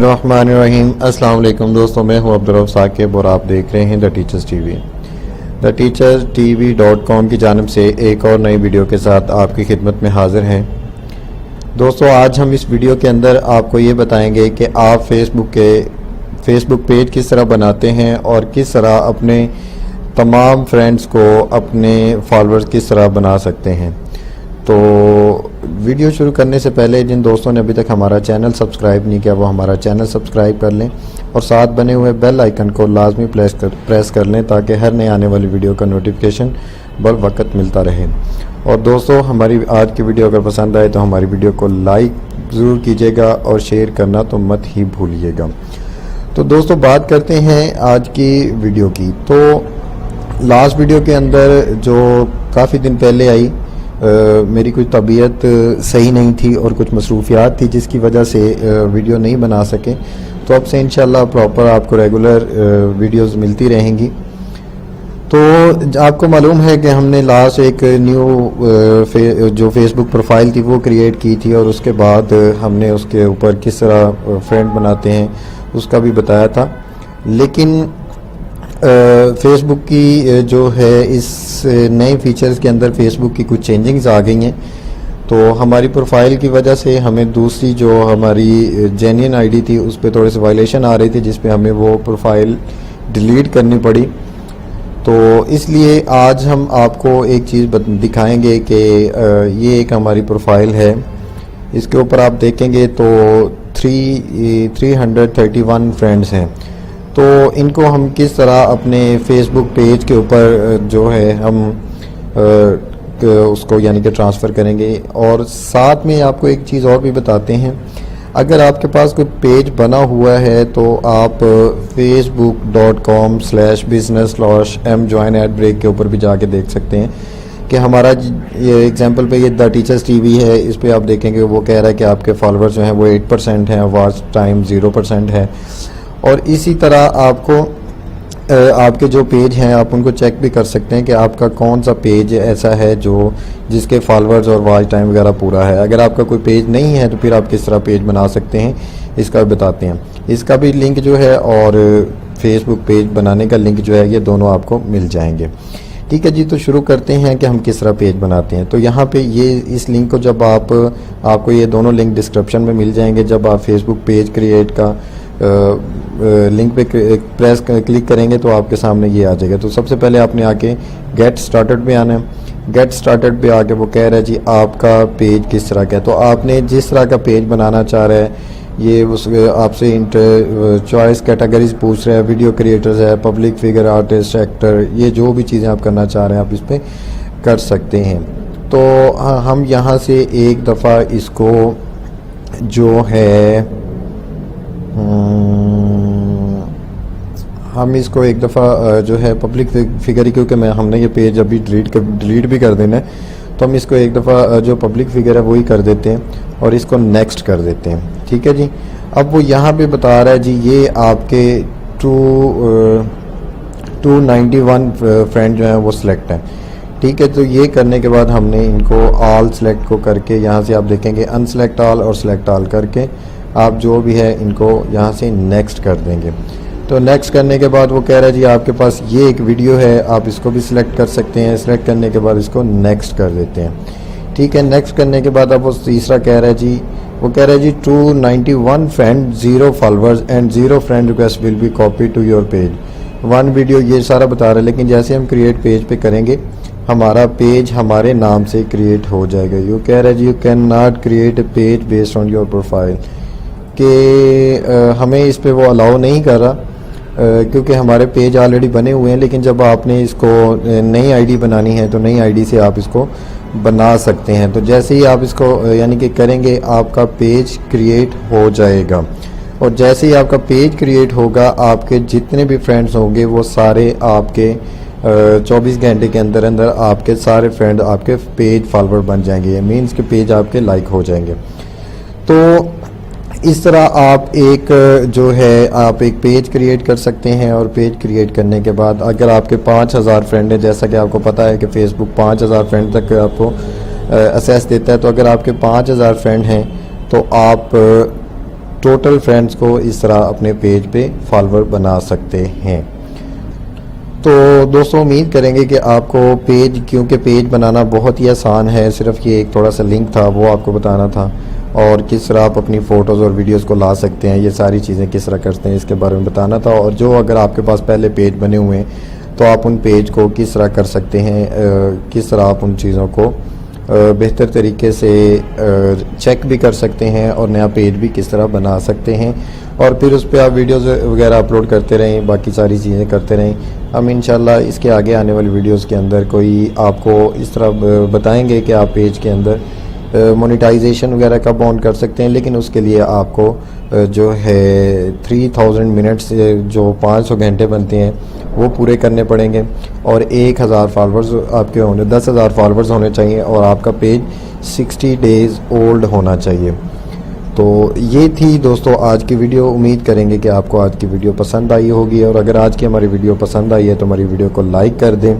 रहमानिर्रहीम। अस्सलाम वालेकुम दोस्तों, मैं हूं अब्दुर्रऊफ साकिब और आप देख रहे हैं the teachers TV. The teachers TV .com की जानिब से एक और नई वीडियो के साथ आपकी खिदमत में हाजिर हैं। दोस्तों, आज हम इस वीडियो के अंदर आपको ये बताएंगे कि आप फेसबुक पेज किस तरह बनाते हैं और किस तरह अपने तमाम फ्रेंड्स को अपने फॉलोअर्स किस तरह बना सकते हैं। तो वीडियो शुरू करने से पहले जिन दोस्तों ने अभी तक हमारा चैनल सब्सक्राइब नहीं किया वो हमारा चैनल सब्सक्राइब कर लें और साथ बने हुए बेल आइकन को लाजमी प्रेस कर लें ताकि हर नए आने वाली वीडियो का नोटिफिकेशन बर वक्त मिलता रहे। और दोस्तों, हमारी आज की वीडियो अगर पसंद आए तो हमारी वीडियो को लाइक ज़रूर कीजिएगा और शेयर करना तो मत ही भूलिएगा। तो दोस्तों, बात करते हैं आज की वीडियो की। तो लास्ट वीडियो के अंदर जो काफ़ी दिन पहले आई, मेरी कुछ तबीयत सही नहीं थी और कुछ मसरूफियात थी जिसकी वजह से वीडियो नहीं बना सके। तो अब से इंशाल्लाह प्रॉपर आपको रेगुलर वीडियोस मिलती रहेंगी। तो आपको मालूम है कि हमने लास्ट एक न्यू जो फेसबुक प्रोफाइल थी वो क्रिएट की थी और उसके बाद हमने उसके ऊपर किस तरह फ्रेंड बनाते हैं उसका भी बताया था। लेकिन फेसबुक की जो है इस नए फीचर्स के अंदर फेसबुक की कुछ चेंजिंग्स आ गई हैं। तो हमारी प्रोफाइल की वजह से हमें दूसरी जो हमारी जेन्युइन आईडी थी उस पर थोड़े से वायलेशन आ रही थी जिस पे हमें वो प्रोफाइल डिलीट करनी पड़ी। तो इसलिए आज हम आपको एक चीज़ दिखाएंगे कि ये एक हमारी प्रोफाइल है। इसके ऊपर आप देखेंगे तो 331 फ्रेंड्स हैं। तो इनको हम किस तरह अपने फेसबुक पेज के ऊपर जो है हम उसको यानी कि ट्रांसफ़र करेंगे। और साथ में आपको एक चीज़ और भी बताते हैं, अगर आपके पास कोई पेज बना हुआ है तो आप facebook.com/business/mjoin@break के ऊपर भी जाके देख सकते हैं कि हमारा ये एग्जांपल पे ये द टीचर्स टीवी है। इस पे आप देखेंगे वो कह रहा है कि आपके फॉलोअर्स जो हैं वो 8% हैं, वॉच टाइम 0% है। और इसी तरह आपको आपके जो पेज हैं आप उनको चेक भी कर सकते हैं कि आपका कौन सा पेज ऐसा है जो जिसके फॉलोअर्स और वॉच टाइम वगैरह पूरा है। अगर आपका कोई पेज नहीं है तो फिर आप किस तरह पेज बना सकते हैं इसका भी बताते हैं। इसका भी लिंक जो है और फेसबुक पेज बनाने का लिंक जो है ये दोनों आपको मिल जाएंगे। ठीक है जी, तो शुरू करते हैं कि हम किस तरह पेज बनाते हैं। तो यहाँ पे ये इस लिंक को जब आपको ये दोनों लिंक डिस्क्रिप्शन में मिल जाएंगे। जब आप फेसबुक पेज क्रिएट का लिंक पे क्लिक करेंगे तो आपके सामने ये आ जाएगा। तो सबसे पहले आपने आके गेट स्टार्टेड पे आना है। गेट स्टार्टेड पे आके वो कह रहा है जी आपका पेज किस तरह का है। तो आपने जिस तरह का पेज बनाना चाह रहे हैं ये उस आपसे चॉइस कैटेगरीज पूछ रहे हैं, वीडियो क्रिएटर्स है, पब्लिक फिगर, आर्टिस्ट, एक्टर, ये जो भी चीज़ें आप करना चाह रहे हैं आप इस पर कर सकते हैं। तो हम यहाँ से एक दफ़ा इसको जो है हम इसको एक दफ़ा जो है पब्लिक फिगर ही, क्योंकि हमने ये पेज अभी डिलीट भी कर देना है तो हम इसको एक दफ़ा जो पब्लिक फिगर है वही कर देते हैं और इसको नेक्स्ट कर देते हैं। ठीक है जी। अब वो यहाँ पे बता रहा है जी ये आपके 291 फ्रेंड जो हैं वो सिलेक्ट हैं। ठीक है, तो ये करने के बाद हमने इनको ऑल सेलेक्ट को करके यहाँ से आप देखेंगे अनसेलेक्ट ऑल और सेलेक्ट ऑल करके आप जो भी है इनको यहाँ से नेक्स्ट कर देंगे। तो नेक्स्ट करने के बाद वो कह रहा है जी आपके पास ये एक वीडियो है, आप इसको भी सिलेक्ट कर सकते हैं। सिलेक्ट करने के बाद इसको नेक्स्ट कर देते हैं। ठीक है, नेक्स्ट करने के बाद अब वो तीसरा कह रहा है जी, वो कह रहा है जी 291 friend 0 followers and 0 friend request will be copy to your page 1 video. ये सारा बता रहा है, लेकिन जैसे हम क्रिएट पेज पे करेंगे हमारा पेज हमारे नाम से क्रिएट हो जाएगा। यू कह रहा है जी you can not create a page based on your profile, कि हमें इस पे वो अलाउ नहीं कर रहा क्योंकि हमारे पेज ऑलरेडी बने हुए हैं। लेकिन जब आपने इसको नई आईडी बनानी है तो नई आईडी से आप इसको बना सकते हैं। तो जैसे ही आप इसको यानी कि करेंगे आपका पेज क्रिएट हो जाएगा और जैसे ही आपका पेज क्रिएट होगा आपके जितने भी फ्रेंड्स होंगे वो सारे आपके 24 घंटे के अंदर अंदर आपके सारे फ्रेंड आपके पेज फॉलोअर बन जाएंगे। मीन्स के पेज आपके लाइक हो जाएंगे। तो इस तरह आप एक जो है आप एक पेज क्रिएट कर सकते हैं और पेज क्रिएट करने के बाद अगर आपके 5000 फ्रेंड हैं, जैसा कि आपको पता है कि फेसबुक 5000 फ्रेंड तक आपको एक्सेस देता है। तो अगर आपके 5000 फ्रेंड हैं तो आप टोटल फ्रेंड्स को इस तरह अपने पेज पे फॉलोअर बना सकते हैं। तो दोस्तों उम्मीद करेंगे कि आपको पेज, क्योंकि पेज बनाना बहुत ही आसान है, सिर्फ ये एक थोड़ा सा लिंक था वो आपको बताना था, और किस तरह आप अपनी फ़ोटोज़ और वीडियोस को ला सकते हैं, ये सारी चीज़ें किस तरह करते हैं इसके बारे में बताना था। और जो अगर आपके पास पहले पेज बने हुए हैं तो आप उन पेज को किस तरह कर सकते हैं, किस तरह आप उन चीज़ों को बेहतर तरीके से चेक भी कर सकते हैं और नया पेज भी किस तरह बना सकते हैं, और फिर उस पर आप वीडियोज़ वगैरह अपलोड करते रहें, बाकी सारी चीज़ें करते रहें। हम इंशाल्लाह इसके आगे आने वाली वीडियोज़ के अंदर कोई आपको इस तरह बताएंगे कि आप पेज के अंदर मोनेटाइजेशन वगैरह कब ऑन कर सकते हैं, लेकिन उसके लिए आपको जो है 3000 मिनट्स, जो 500 घंटे बनते हैं वो पूरे करने पड़ेंगे, और 1000 फॉलोअर्स आपके होने 10,000 फॉलोअर्स होने चाहिए, और आपका पेज 60 डेज़ ओल्ड होना चाहिए। तो ये थी दोस्तों आज की वीडियो। उम्मीद करेंगे कि आपको आज की वीडियो पसंद आई होगी, और अगर आज की हमारी वीडियो पसंद आई है तो हमारी वीडियो को लाइक कर दें,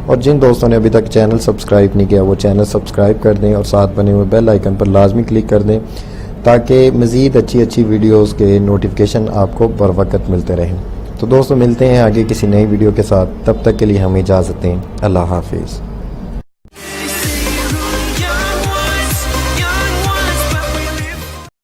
और जिन दोस्तों ने अभी तक चैनल सब्सक्राइब नहीं किया वो चैनल सब्सक्राइब कर दें, और साथ बने हुए बेल आइकन पर लाजमी क्लिक कर दें ताकि मज़ीद अच्छी वीडियोज़ के नोटिफिकेशन आपको बर वक्त मिलते रहें। तो दोस्तों मिलते हैं आगे किसी नई वीडियो के साथ, तब तक के लिए हमें इजाज़त दें। अल्लाह हाफिज़।